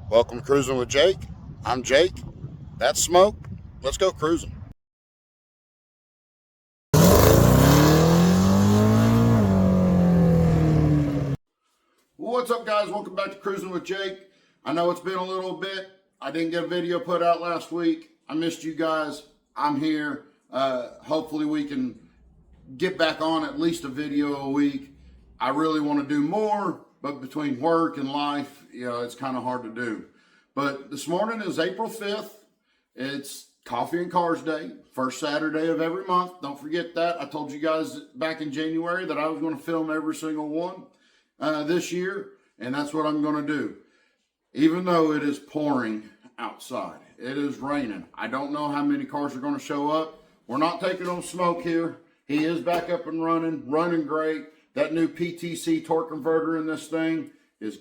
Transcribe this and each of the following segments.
Welcome to Cruising with Jake. I'm Jake. That's Smoke. Let's go cruising. What's up, guys? Welcome back to Cruising with Jake. I know it's been a little bit. I didn't get a video put out last week. I missed you guys. I'm here. Hopefully we can get back on at least a video a week. I really want to do more, but between work and life, it's kind of hard to do. But this morning is April 5th. It's Coffee and Cars Day, first Saturday of every month. Don't forget that. I told you guys back in January that I was going to film every single one this year, and that's what I'm going to do. Even though it is pouring outside, it is raining. I don't know how many cars are going to show up. We're not taking on Smoke here. He is back up and running great. That new PTC torque converter in this thing is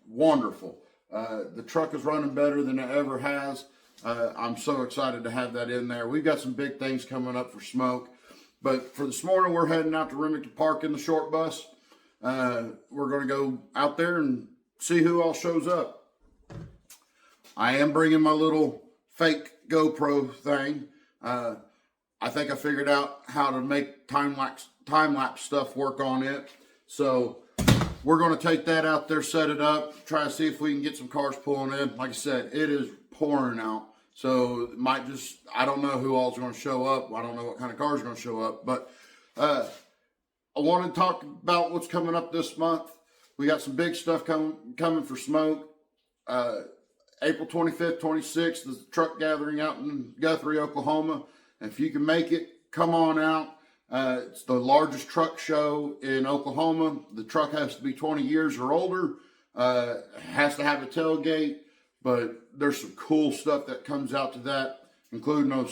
wonderful. The truck is running better than it ever has. I'm so excited to have that in there. We've got some big things coming up for Smoke. But for this morning, we're heading out to Remington Park in the short bus. We're going to go out there and see who all shows up. I am bringing my little fake GoPro thing. I think I figured out how to make time-lapse stuff work on it. So we're going to take that out there, set it up, try to see if we can get some cars pulling in. Like I said, it is pouring out. So it might just, I don't know who all's going to show up. I don't know what kind of cars are going to show up. But I want to talk about what's coming up this month. We got some big stuff coming for Smoke. April 25th, 26th is the truck gathering out in Guthrie, Oklahoma. And if you can make it, come on out. It's the largest truck show in Oklahoma. The truck has to be 20 years or older. Has to have a tailgate. But there's some cool stuff that comes out to that, including old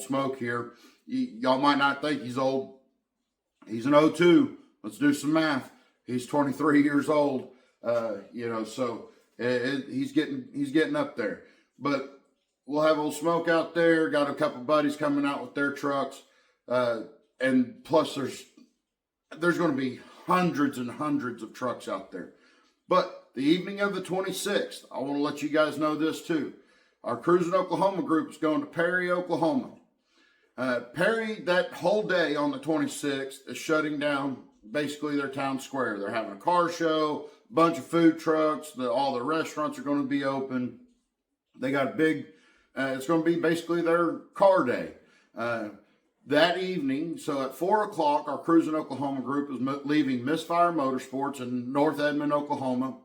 Smoke here. Y'all might not think he's old. He's an 02. Let's do some math. He's 23 years old. So he's getting up there. But we'll have old Smoke out there. Got a couple buddies coming out with their trucks. And plus there's going to be hundreds and hundreds of trucks out there. But the evening of the 26th, I want to let you guys know this too. Our Cruis'n Oklahoma group is going to Perry, Oklahoma. Perry, that whole day on the 26th, is shutting down basically their town square. They're having a car show, a bunch of food trucks, all the restaurants are going to be open. They got a big, it's going to be basically their car day. That evening, so at 4 o'clock, our Cruis'n Oklahoma group is leaving Misfire Motorsports in North Edmond, Oklahoma.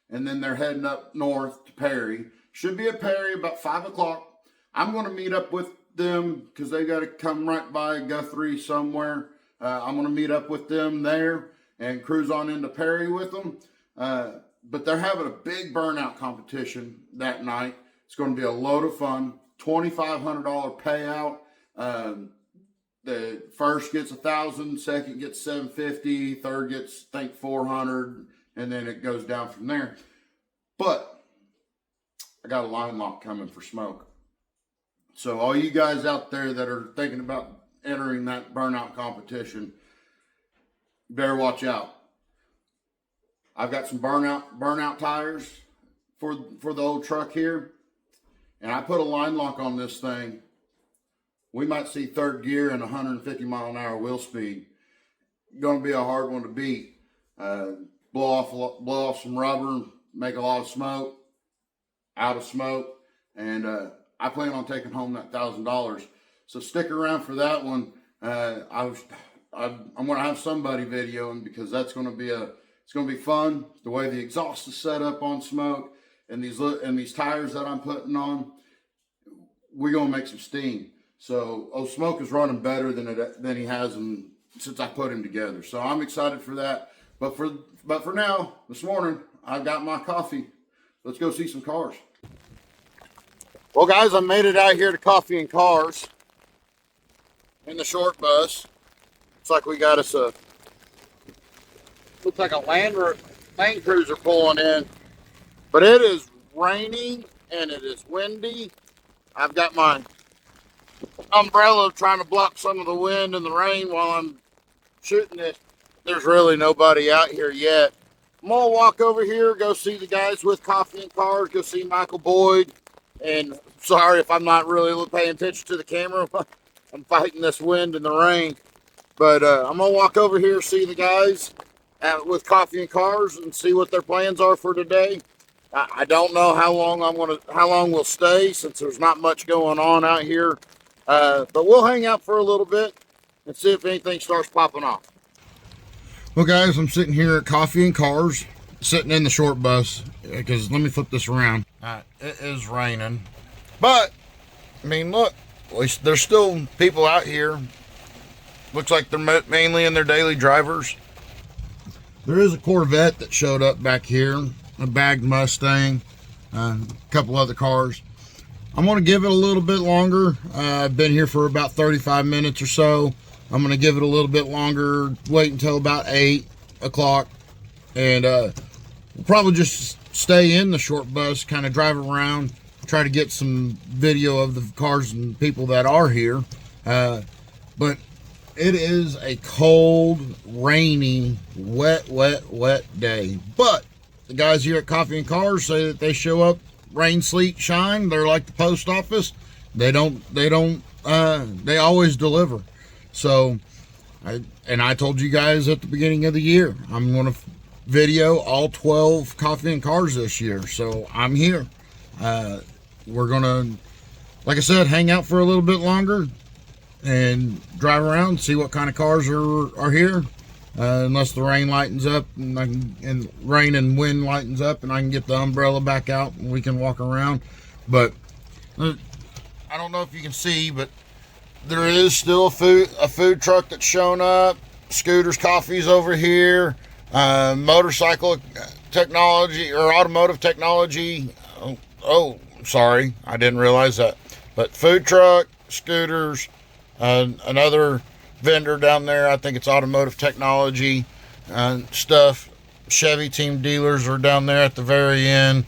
And then they're heading up north to Perry. Should be at Perry about 5 o'clock. I'm going to meet up with them because they got to come right by Guthrie somewhere. I'm going to meet up with them there and cruise on into Perry with them. But they're having a big burnout competition that night. It's going to be a load of fun. $2,500 payout. The first gets $1,000, second gets $750, third gets, I think, $400, and then it goes down from there. But I got a line lock coming for Smoke. So all you guys out there that are thinking about entering that burnout competition, better watch out. I've got some burnout tires for the old truck here, and I put a line lock on this thing. We might see third gear and 150 mile an hour wheel speed. Going to be a hard one to beat. Blow off some rubber, make a lot of smoke, out of smoke, and I plan on taking home that $1,000. So stick around for that one. I'm going to have somebody videoing because that's going to be it's going to be fun. The way the exhaust is set up on Smoke and these tires that I'm putting on, we're going to make some steam. So old Smoke is running better than he has since I put him together. So I'm excited for that. But for now, this morning, I got my coffee. Let's go see some cars. Well, guys, I made it out here to Coffee and Cars in the short bus. Looks like we got us looks like a Land Cruiser pulling in. But it is raining and it is windy. I've got my umbrella trying to block some of the wind and the rain while I'm shooting it. There's really nobody out here yet. I'm gonna walk over here, go see the guys with Coffee and Cars, go see Michael Boyd. And sorry if I'm not really paying attention to the camera. I'm fighting this wind and the rain. But I'm gonna walk over here, see the guys with Coffee and Cars, and see what their plans are for today. I don't know how long we'll stay, since there's not much going on out here. But we'll hang out for a little bit and see if anything starts popping off. Well, guys, I'm sitting here at Coffee and Cars, sitting in the short bus, because let me flip this around. It is raining, but I mean, look, at least there's still people out here. Looks like they're mainly in their daily drivers. There is a Corvette that showed up back here, a bagged Mustang, a couple other cars. I'm going to give it a little bit longer. I've been here for about 35 minutes or so. I'm going to give it a little bit longer, wait until about 8 o'clock, and we'll probably just stay in the short bus, kind of drive around, try to get some video of the cars and people that are here. But it is a cold, rainy, wet day. But the guys here at Coffee and Cars say that they show up rain, sleet, shine. They're like the post office. They always deliver. So, I told you guys at the beginning of the year, I'm going to video all 12 Coffee and Cars this year. So I'm here. We're going to, like I said, hang out for a little bit longer and drive around, see what kind of cars are here. Unless the rain lightens up and rain and wind lightens up, and I can get the umbrella back out and we can walk around. But I don't know if you can see, but there is still a food truck that's shown up. Scooters, Coffee's over here. Motorcycle technology or automotive technology. Oh, sorry, I didn't realize that. But food truck, scooters, another vendor down there. I think it's automotive technology stuff. Chevy team dealers are down there at the very end.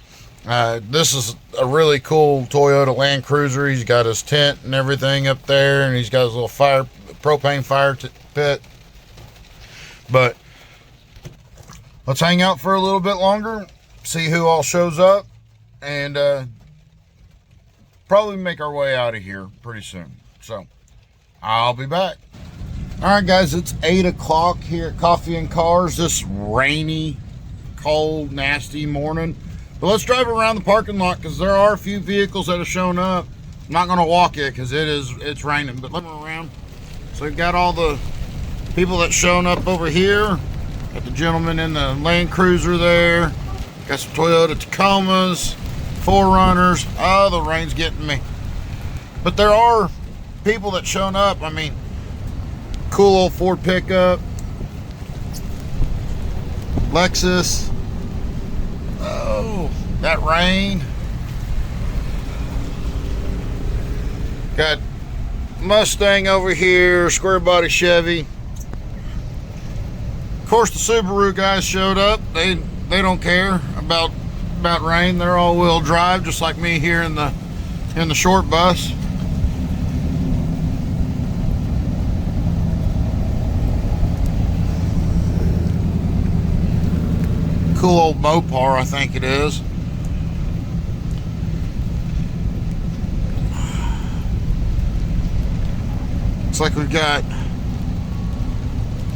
This is a really cool Toyota Land Cruiser. He's got his tent and everything up there, and he's got his little propane fire pit. But let's hang out for a little bit longer, see who all shows up, and probably make our way out of here pretty soon. So I'll be back. All right, guys, it's 8 o'clock here at Coffee and Cars this rainy, cold, nasty morning. But let's drive around the parking lot, because there are a few vehicles that have shown up. I'm not going to walk it because it's raining, but let me around. So we've got all the people that's shown up over here. Got the gentleman in the Land Cruiser there. Got some Toyota Tacomas, 4Runners. Oh, the rain's getting me. But there are people that shown up. I mean, cool old Ford pickup, Lexus. Oh, that rain. Got Mustang over here, square body Chevy. Of course, the Subaru guys showed up. They don't care about rain. They're all-wheel drive, just like me here in the short bus. Cool old Mopar, I think it is. Looks like we've got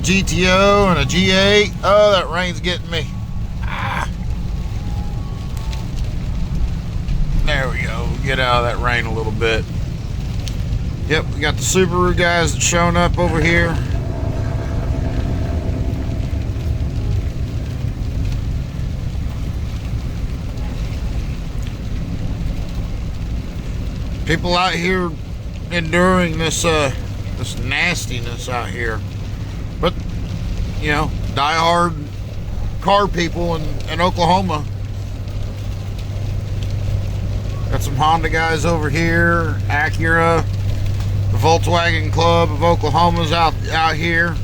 GTO and a G8. Oh, that rain's getting me. There we go. Get out of that rain a little bit. Yep, we got the Subaru guys that's showing up over here. People out here enduring this nastiness out here. But, you know, die-hard car people in Oklahoma. Got some Honda guys over here, Acura, the Volkswagen Club of Oklahoma's out here.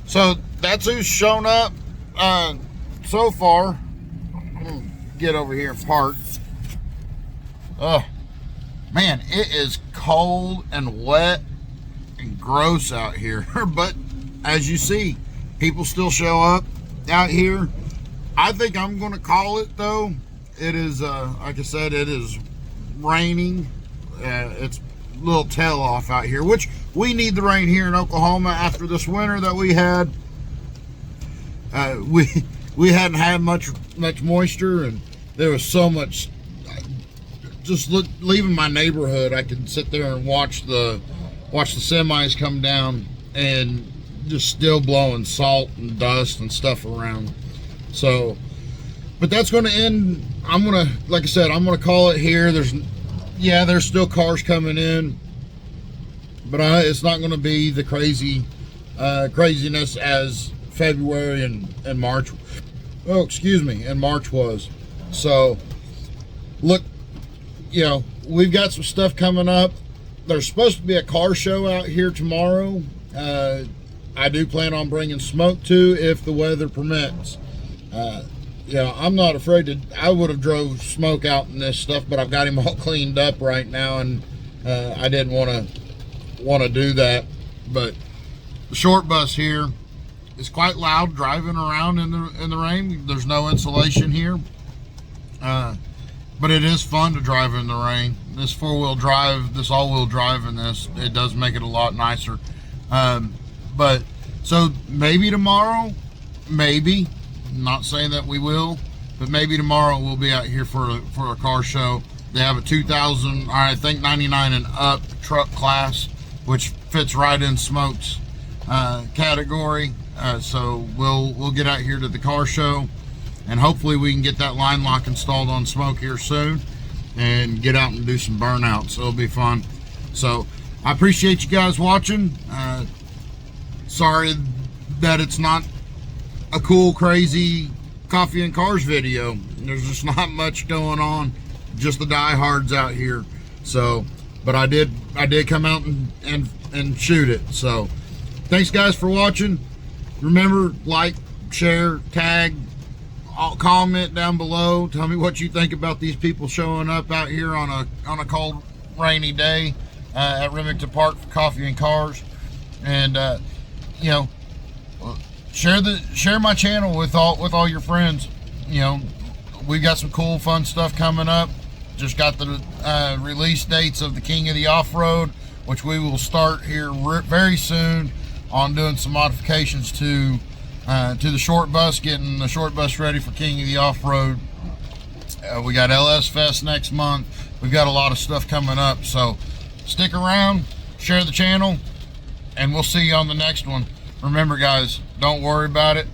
So that's who's shown up so far. Get over here and park. Oh man, it is cold and wet and gross out here. But as you see, people still show up out here. I think I'm going to call it though. It is, like I said, it is raining. It's a little tail off out here, which we need the rain here in Oklahoma after this winter that we had. We hadn't had much moisture, and there was so much. Just leaving my neighborhood, I could sit there and watch the semis come down and just still blowing salt and dust and stuff around. So, but that's going to end. Like I said, I'm gonna call it here. There's still cars coming in, but it's not going to be the craziness as February and March. Oh, excuse me, and March was. So, look, we've got some stuff coming up. There's supposed to be a car show out here tomorrow. I do plan on bringing smoke too if the weather permits. I'm not afraid to. I would have drove smoke out in this stuff, but I've got him all cleaned up right now, and I didn't want to do that. But the short bus here is quite loud driving around in the rain. There's no insulation here, but it is fun to drive in the rain. This four-wheel drive, this all-wheel drive, and it does make it a lot nicer. But so maybe tomorrow, maybe. I'm not saying that we will, but maybe tomorrow we'll be out here for a car show. They have a 2000, I think 99 and up truck class, which fits right in Smoke's category. So we'll get out here to the car show, and hopefully we can get that line lock installed on Smoke here soon and get out and do some burnouts. So it'll be fun. So I appreciate you guys watching. Sorry that it's not a cool, crazy coffee and cars video. There's just not much going on, just the diehards out here. So, but I did come out and shoot it. So thanks guys for watching. Remember, like, share, tag, comment down below. Tell me what you think about these people showing up out here on a cold, rainy day at Remington Park for coffee and cars. And share my channel with all your friends. We've got some cool, fun stuff coming up. Just got the release dates of the King of the Off-Road, which we will start here very soon on doing some modifications to the short bus, getting the short bus ready for King of the Off-Road. We got LS Fest next month. We've got a lot of stuff coming up, so stick around, share the channel, and we'll see you on the next one. Remember guys, don't worry about it.